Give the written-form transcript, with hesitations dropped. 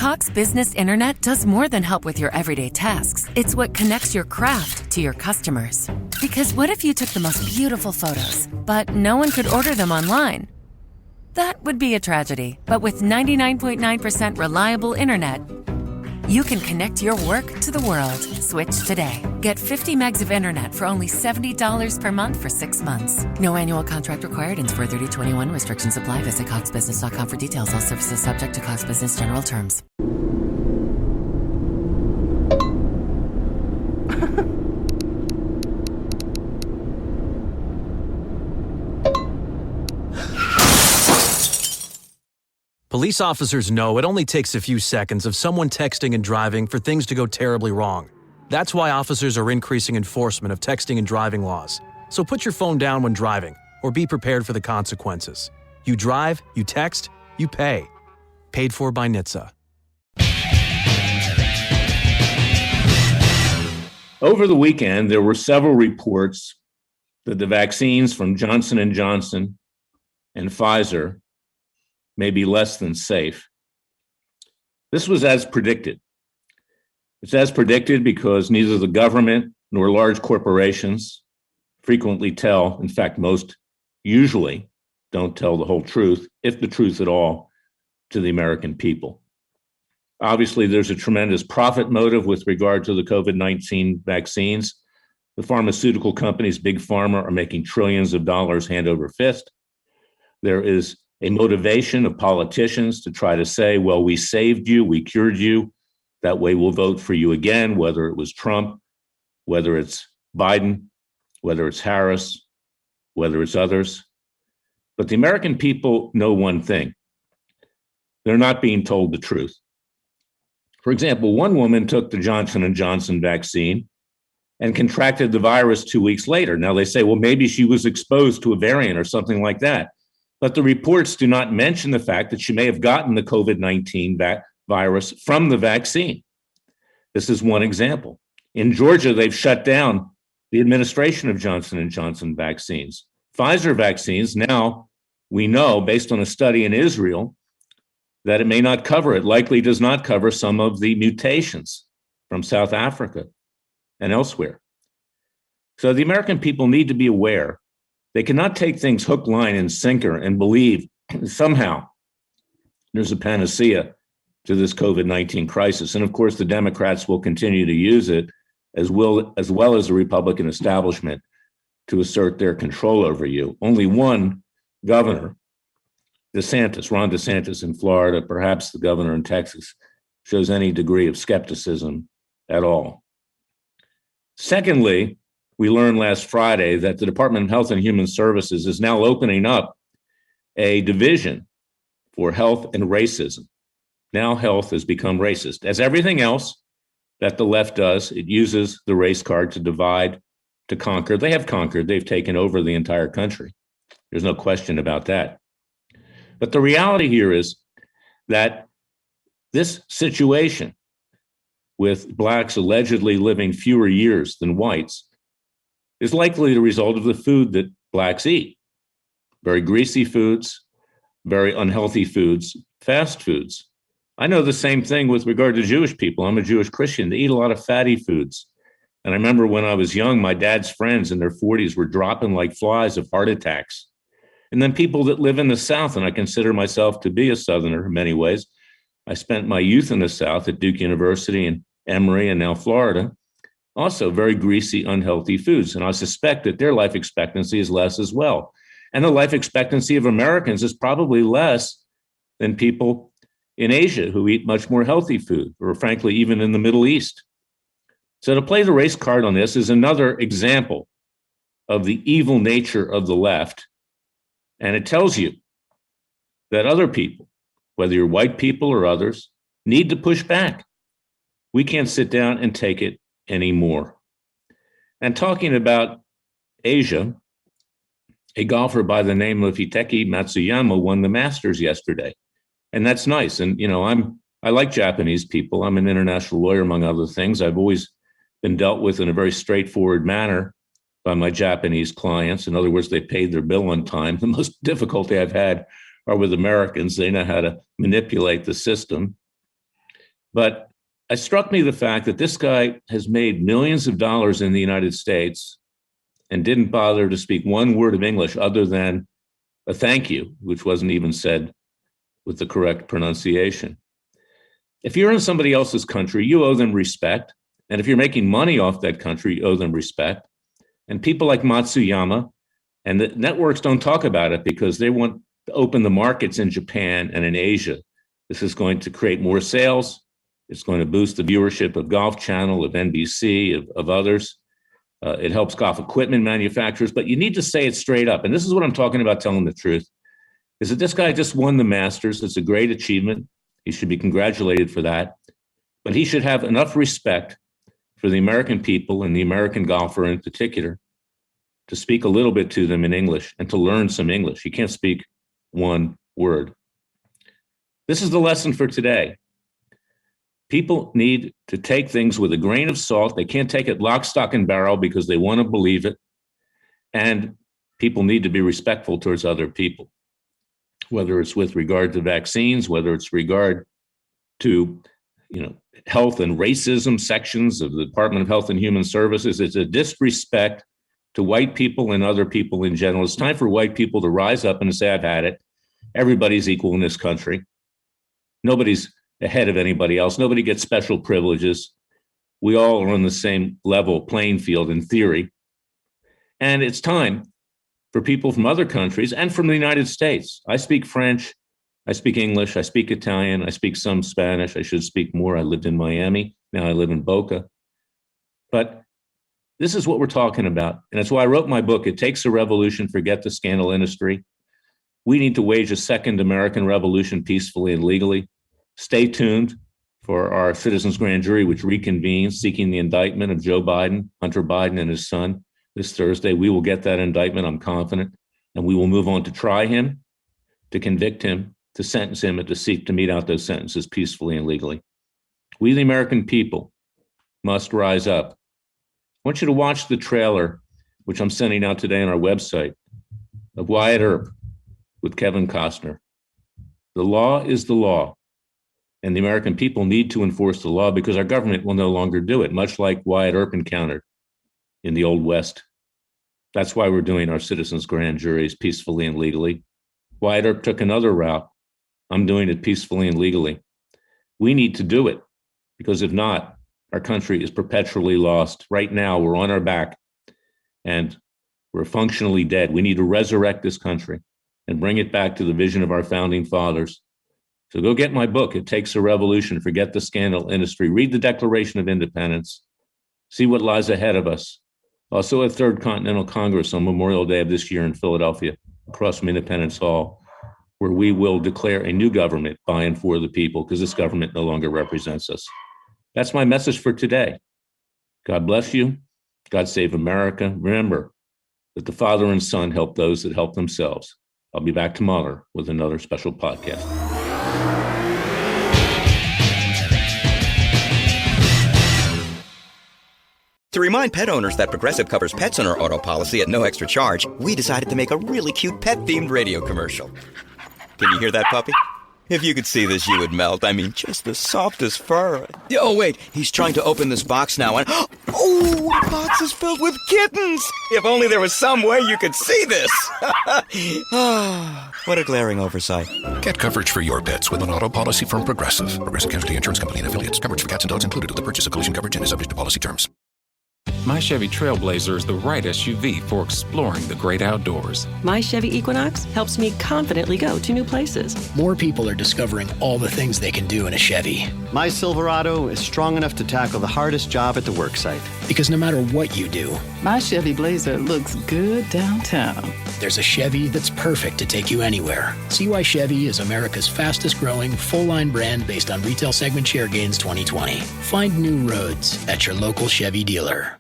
Cox Business Internet does more than help with your everyday tasks. It's what connects your craft to your customers. Because what if you took the most beautiful photos, but no one could order them online? That would be a tragedy. But with 99.9% reliable internet, you can connect your work to the world. Switch today. Get 50 megs of internet for only $70 per month for 6 months. No annual contract required. Ends 4/30/21. Restrictions apply. Visit coxbusiness.com for details. All services subject to Cox Business general terms. Police officers know it only takes a few seconds of someone texting and driving for things to go terribly wrong. That's why officers are increasing enforcement of texting and driving laws. So put your phone down when driving, or be prepared for the consequences. You drive, you text, you pay. Paid for by NHTSA. Over the weekend, there were several reports that the vaccines from Johnson & Johnson and Pfizer may be less than safe. This was as predicted. It's as predicted because neither the government nor large corporations frequently tell, in fact, most usually don't tell the whole truth, if the truth at all, to the American people. Obviously, there's a tremendous profit motive with regard to the COVID-19 vaccines. The pharmaceutical companies, Big Pharma, are making trillions of dollars hand over fist. There is a motivation of politicians to try to say, well, we saved you, we cured you, that way we'll vote for you again, whether it was Trump, whether it's Biden, whether it's Harris, whether it's others. But the American people know one thing. They're not being told the truth. For example, one woman took the Johnson & Johnson vaccine and contracted the virus 2 weeks later. Now they say, well, maybe she was exposed to a variant or something like that. But the reports do not mention the fact that she may have gotten the COVID-19 virus from the vaccine. This is one example. In Georgia, they've shut down the administration of Johnson & Johnson vaccines. Pfizer vaccines, now we know, based on a study in Israel, that it may not cover, it likely does not cover some of the mutations from South Africa and elsewhere. So the American people need to be aware. They cannot take things hook, line, and sinker and believe somehow there's a panacea to this COVID-19 crisis. And of course, the Democrats will continue to use it as well as the Republican establishment to assert their control over you. Only one governor, Ron DeSantis in Florida, perhaps the governor in Texas, shows any degree of skepticism at all. Secondly, we learned last Friday that the Department of Health and Human Services is now opening up a division for health and racism. Now health has become racist. As everything else that the left does, it uses the race card to divide, to conquer. They have conquered. They've taken over the entire country. There's no question about that. But the reality here is that this situation with Blacks allegedly living fewer years than whites is likely the result of the food that Blacks eat. Very greasy foods, very unhealthy foods, fast foods. I know the same thing with regard to Jewish people. I'm a Jewish Christian. They eat a lot of fatty foods. And I remember when I was young, my dad's friends in their 40s were dropping like flies of heart attacks. And then people that live in the South, and I consider myself to be a Southerner in many ways. I spent my youth in the South at Duke University and Emory and now Florida. Also very greasy, unhealthy foods. And I suspect that their life expectancy is less as well. And the life expectancy of Americans is probably less than people in Asia who eat much more healthy food, or frankly, even in the Middle East. So to play the race card on this is another example of the evil nature of the left. And it tells you that other people, whether you're white people or others, need to push back. We can't sit down and take it anymore. And talking about Asia, a golfer by the name of Hideki Matsuyama won the Masters yesterday. And that's nice. And, you know, I like Japanese people. I'm an international lawyer, among other things. I've always been dealt with in a very straightforward manner by my Japanese clients. In other words, they paid their bill on time. The most difficulty I've had are with Americans. They know how to manipulate the system. But it struck me the fact that this guy has made millions of dollars in the United States and didn't bother to speak one word of English other than a thank you, which wasn't even said with the correct pronunciation. If you're in somebody else's country, you owe them respect. And if you're making money off that country, you owe them respect. And people like Matsuyama and the networks don't talk about it because they want to open the markets in Japan and in Asia. This is going to create more sales. It's going to boost the viewership of Golf Channel, of NBC, of others. It helps golf equipment manufacturers, but you need to say it straight up. And this is what I'm talking about, telling the truth, is that this guy just won the Masters. It's a great achievement. He should be congratulated for that. But he should have enough respect for the American people and the American golfer in particular to speak a little bit to them in English and to learn some English. He can't speak one word. This is the lesson for today. People need to take things with a grain of salt. They can't take it lock, stock, and barrel because they want to believe it. And people need to be respectful towards other people, whether it's with regard to vaccines, whether it's regard to, health and racism sections of the Department of Health and Human Services. It's a disrespect to white people and other people in general. It's time for white people to rise up and say, I've had it. Everybody's equal in this country. Nobody's ahead of anybody else. Nobody gets special privileges. We all are on the same level playing field in theory. And it's time for people from other countries and from the United States. I speak French. I speak English. I speak Italian. I speak some Spanish. I should speak more. I lived in Miami. Now I live in Boca. But this is what we're talking about. And that's why I wrote my book, It Takes a Revolution, Forget the Scandal Industry. We need to wage a second American revolution peacefully and legally. Stay tuned for our Citizens Grand Jury, which reconvenes seeking the indictment of Joe Biden, Hunter Biden, and his son this Thursday. We will get that indictment, I'm confident, and we will move on to try him, to convict him, to sentence him, and to seek to mete out those sentences peacefully and legally. We, the American people, must rise up. I want you to watch the trailer, which I'm sending out today on our website, of Wyatt Earp with Kevin Costner. The law is the law, and the American people need to enforce the law because our government will no longer do it, much like Wyatt Earp encountered in the Old West. That's why we're doing our Citizens Grand Juries peacefully and legally. Wyatt Earp took another route. I'm doing it peacefully and legally. We need to do it because if not, our country is perpetually lost. Right now, we're on our back and we're functionally dead. We need to resurrect this country and bring it back to the vision of our founding fathers. So go get my book, It Takes a Revolution, Forget the Scandal Industry. Read the Declaration of Independence. See what lies ahead of us. Also at Third Continental Congress on Memorial Day of this year in Philadelphia, across from Independence Hall, where we will declare a new government by and for the people, because this government no longer represents us. That's my message for today. God bless you. God save America. Remember that the Father and Son help those that help themselves. I'll be back tomorrow with another special podcast. To remind pet owners that Progressive covers pets on our auto policy at no extra charge, we decided to make a really cute pet-themed radio commercial. Can you hear that, puppy? If you could see this, you would melt. I mean, just the softest fur. Oh, wait, he's trying to open this box now, and oh, the box is filled with kittens! If only there was some way you could see this! What a glaring oversight. Get coverage for your pets with an auto policy from Progressive. Progressive Casualty Insurance Company and Affiliates. Coverage for cats and dogs included with the purchase of collision coverage and is subject to policy terms. My Chevy Trailblazer is the right SUV for exploring the great outdoors. My Chevy Equinox helps me confidently go to new places. More people are discovering all the things they can do in a Chevy. My Silverado is strong enough to tackle the hardest job at the worksite. Because no matter what you do, my Chevy Blazer looks good downtown. There's a Chevy that's perfect to take you anywhere. See why Chevy is America's fastest growing full-line brand based on retail segment share gains 2020. Find new roads at your local Chevy dealer.